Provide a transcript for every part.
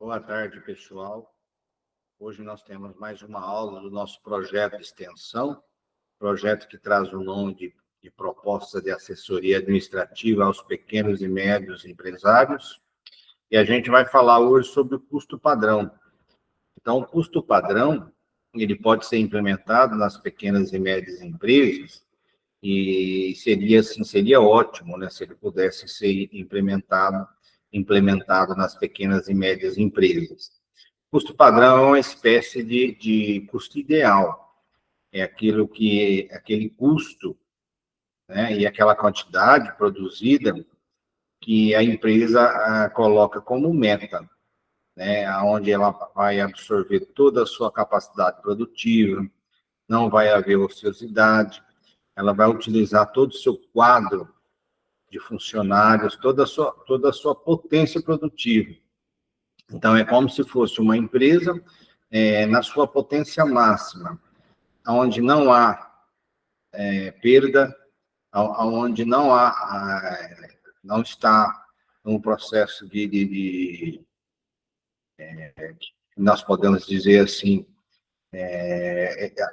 Boa tarde, pessoal. Hoje nós temos mais uma aula do nosso projeto de extensão, projeto que traz o nome de Proposta de Assessoria Administrativa aos Pequenos e Médios Empresários, e a gente vai falar hoje sobre o custo padrão. Então, o custo padrão, ele pode ser implementado nas pequenas e médias empresas, e seria ótimo, né, se ele pudesse ser implementado nas pequenas e médias empresas. Custo padrão é uma espécie de custo ideal, é aquele custo, né, e aquela quantidade produzida que a empresa coloca como meta, né, onde ela vai absorver toda a sua capacidade produtiva, não vai haver ociosidade, ela vai utilizar todo o seu quadro de funcionários, toda a sua potência produtiva. Então, é como se fosse uma empresa na sua potência máxima, onde não há perda, onde não está um processo nós podemos dizer assim,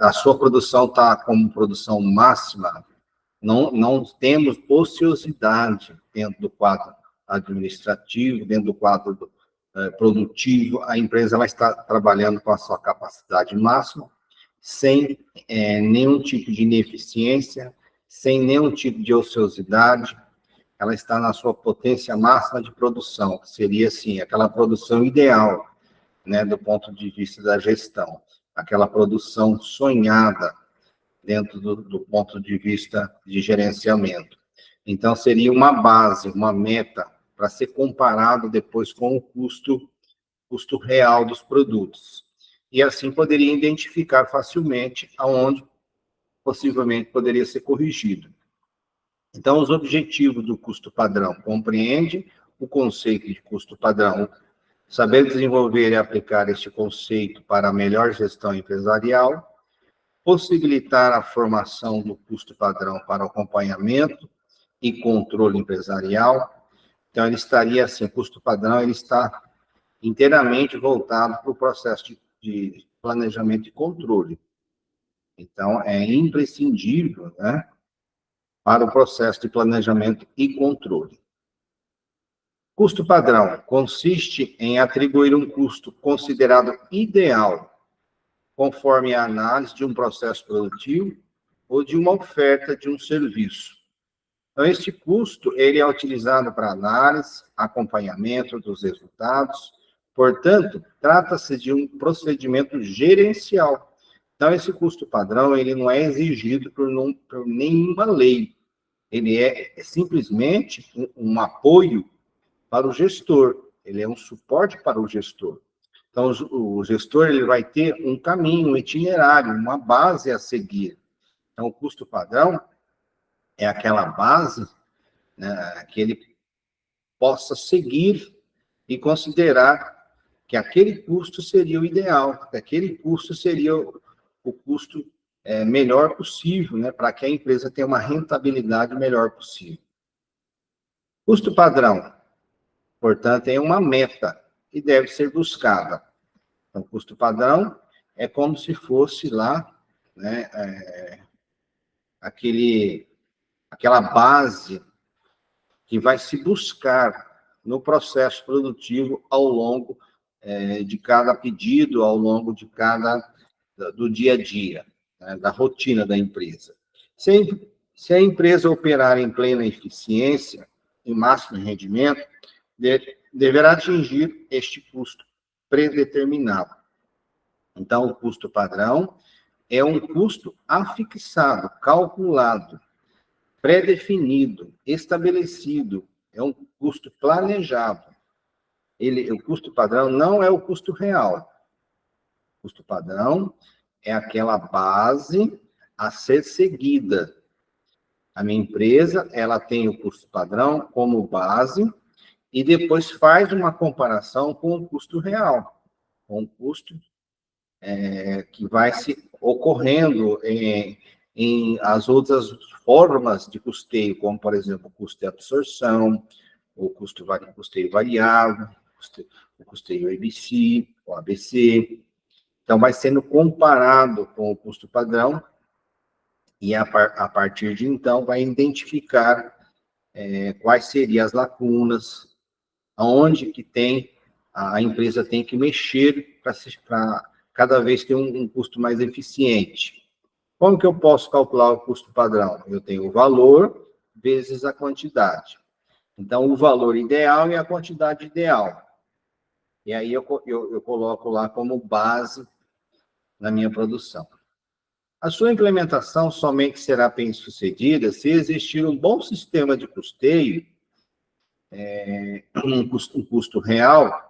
a sua produção está como produção máxima, não temos ociosidade dentro do quadro administrativo, dentro do quadro produtivo, a empresa vai estar trabalhando com a sua capacidade máxima, sem nenhum tipo de ineficiência, sem nenhum tipo de ociosidade, ela está na sua potência máxima de produção, que seria, assim, aquela produção ideal, né, do ponto de vista da gestão, aquela produção sonhada dentro do ponto de vista de gerenciamento. Então, seria uma base, uma meta, para ser comparado depois com o custo real dos produtos. E assim poderia identificar facilmente aonde possivelmente poderia ser corrigido. Então, os objetivos do custo padrão compreende o conceito de custo padrão, saber desenvolver e aplicar este conceito para a melhor gestão empresarial, possibilitar a formação do custo padrão para acompanhamento e controle empresarial. Então, ele estaria assim, o custo padrão ele está inteiramente voltado para o processo de planejamento e controle. Então, é imprescindível, né, para o processo de planejamento e controle. Custo padrão consiste em atribuir um custo considerado ideal, conforme a análise de um processo produtivo ou de uma oferta de um serviço. Então, este custo ele é utilizado para análise, acompanhamento dos resultados. Portanto, trata-se de um procedimento gerencial. Então, esse custo padrão ele não é exigido por nenhuma lei. Ele é simplesmente um apoio para o gestor. Ele é um suporte para o gestor. Então, o gestor ele vai ter um caminho, um itinerário, uma base a seguir. Então, o custo padrão é aquela base, né, que ele possa seguir e considerar que aquele custo seria o ideal, que aquele custo seria o custo melhor possível, né, para que a empresa tenha uma rentabilidade melhor possível. Custo padrão, portanto, é uma meta que deve ser buscada. Então, custo padrão é como se fosse lá, né, aquela base que vai se buscar no processo produtivo ao longo de cada pedido, ao longo do dia a dia, né, da rotina da empresa. Se a empresa operar em plena eficiência, em máximo rendimento, deverá atingir este custo predeterminado. Então, o custo padrão é um custo afixado, calculado, pré-definido, estabelecido, é um custo planejado. O custo padrão não é o custo real. O custo padrão é aquela base a ser seguida. A minha empresa, ela tem o custo padrão como base e depois faz uma comparação com o custo real, com o custo que vai se ocorrendo em as outras formas de custeio, como, por exemplo, o custo de absorção, o custeio variável, o custeio ABC, o ABC. Então, vai sendo comparado com o custo padrão e, a partir de então, vai identificar quais seriam as lacunas, aonde que a empresa tem que mexer para cada vez ter um custo mais eficiente. Como que eu posso calcular o custo padrão? Eu tenho o valor vezes a quantidade. Então, o valor ideal e a quantidade ideal. E aí eu coloco lá como base na minha produção. A sua implementação somente será bem-sucedida se existir um bom sistema de custeio, um custo real,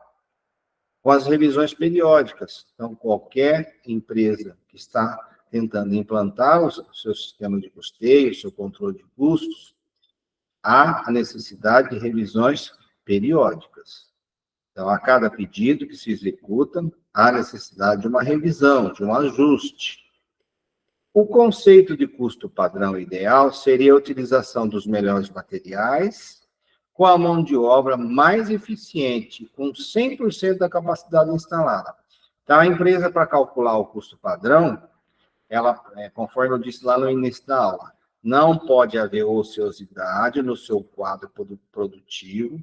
com as revisões periódicas. Então, qualquer empresa que está tentando implantar o seu sistema de custeio, o seu controle de custos, há a necessidade de revisões periódicas. Então, a cada pedido que se executa, há necessidade de uma revisão, de um ajuste. O conceito de custo padrão ideal seria a utilização dos melhores materiais, com a mão de obra mais eficiente, com 100% da capacidade instalada. Então, a empresa, para calcular o custo padrão, ela, conforme eu disse lá no início da aula, não pode haver ociosidade no seu quadro produtivo,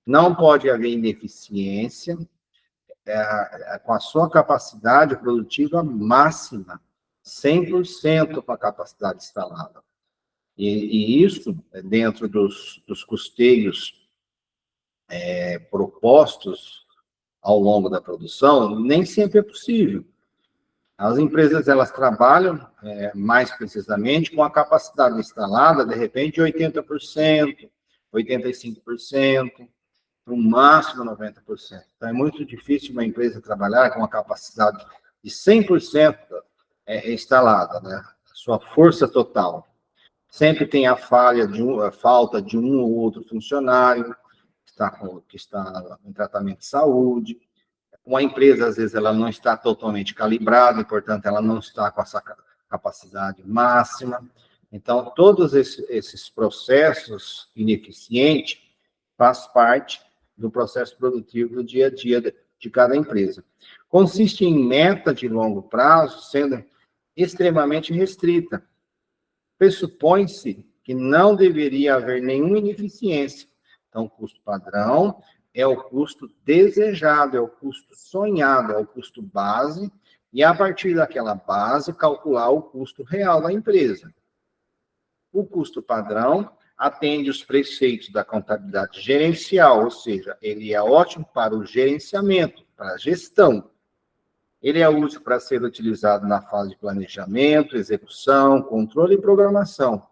não pode haver ineficiência, com a sua capacidade produtiva máxima, 100% com a capacidade instalada. E isso, dentro dos custeios propostos ao longo da produção, nem sempre é possível. As empresas, elas trabalham mais precisamente com a capacidade instalada, de repente, 80%, 85%, no máximo 90%. Então, é muito difícil uma empresa trabalhar com a capacidade de 100% instalada, né? A sua força total. Sempre tem a falta de um ou outro funcionário que está em tratamento de saúde. Uma empresa, às vezes, ela não está totalmente calibrada, e, portanto, ela não está com essa capacidade máxima. Então, todos esses processos ineficientes faz parte do processo produtivo do dia a dia de cada empresa. Consiste em meta de longo prazo sendo extremamente restrita. Pressupõe-se que não deveria haver nenhuma ineficiência. Então, o custo padrão é o custo desejado, é o custo sonhado, é o custo base, e a partir daquela base, calcular o custo real da empresa. O custo padrão atende os preceitos da contabilidade gerencial, ou seja, ele é ótimo para o gerenciamento, para a gestão. Ele é útil para ser utilizado na fase de planejamento, execução, controle e programação.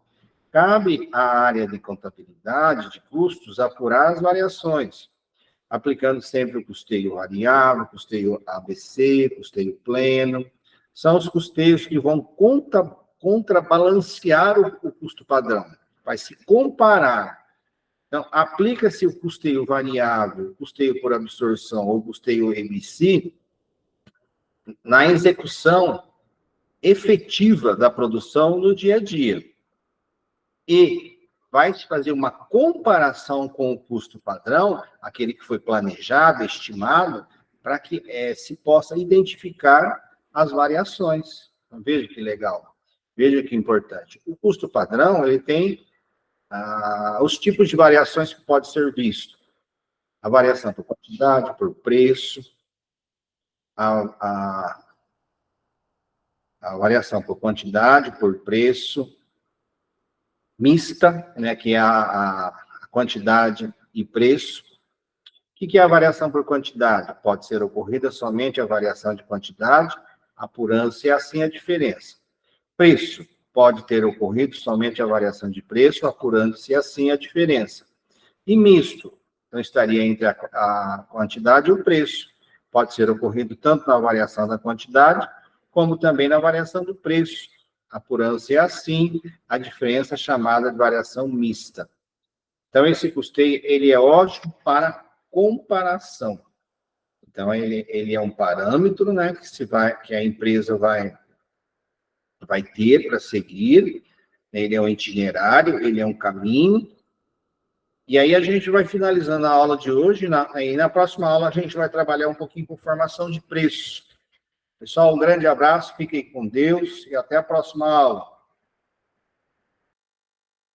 Cabe à área de contabilidade de custos apurar as variações, aplicando sempre o custeio variável, custeio ABC, custeio pleno. São os custeios que vão contrabalancear o custo padrão. Vai se comparar. Então, aplica-se o custeio variável, custeio por absorção ou custeio ABC na execução efetiva da produção no dia a dia. E vai se fazer uma comparação com o custo padrão, aquele que foi planejado, estimado, para que se possa identificar as variações. Então, veja que legal, veja que importante. O custo padrão, ele tem os tipos de variações que pode ser visto. A variação por quantidade, por preço, a variação por quantidade, por preço, mista, né, que é a quantidade e preço. O que é a variação por quantidade? Pode ser ocorrida somente a variação de quantidade, apurando-se assim a diferença. Preço. Pode ter ocorrido somente a variação de preço, apurando-se assim a diferença. E misto. Então, estaria entre a quantidade e o preço. Pode ser ocorrido tanto na variação da quantidade, como também na variação do preço, apurando-se assim a diferença chamada de variação mista. Então, esse custeio, ele é ótimo para comparação. Então, ele é um parâmetro, né, que a empresa vai ter para seguir, ele é um itinerário, ele é um caminho, E aí a gente vai finalizando a aula de hoje, e na próxima aula a gente vai trabalhar um pouquinho com formação de preço. Pessoal, um grande abraço, fiquem com Deus e até a próxima aula.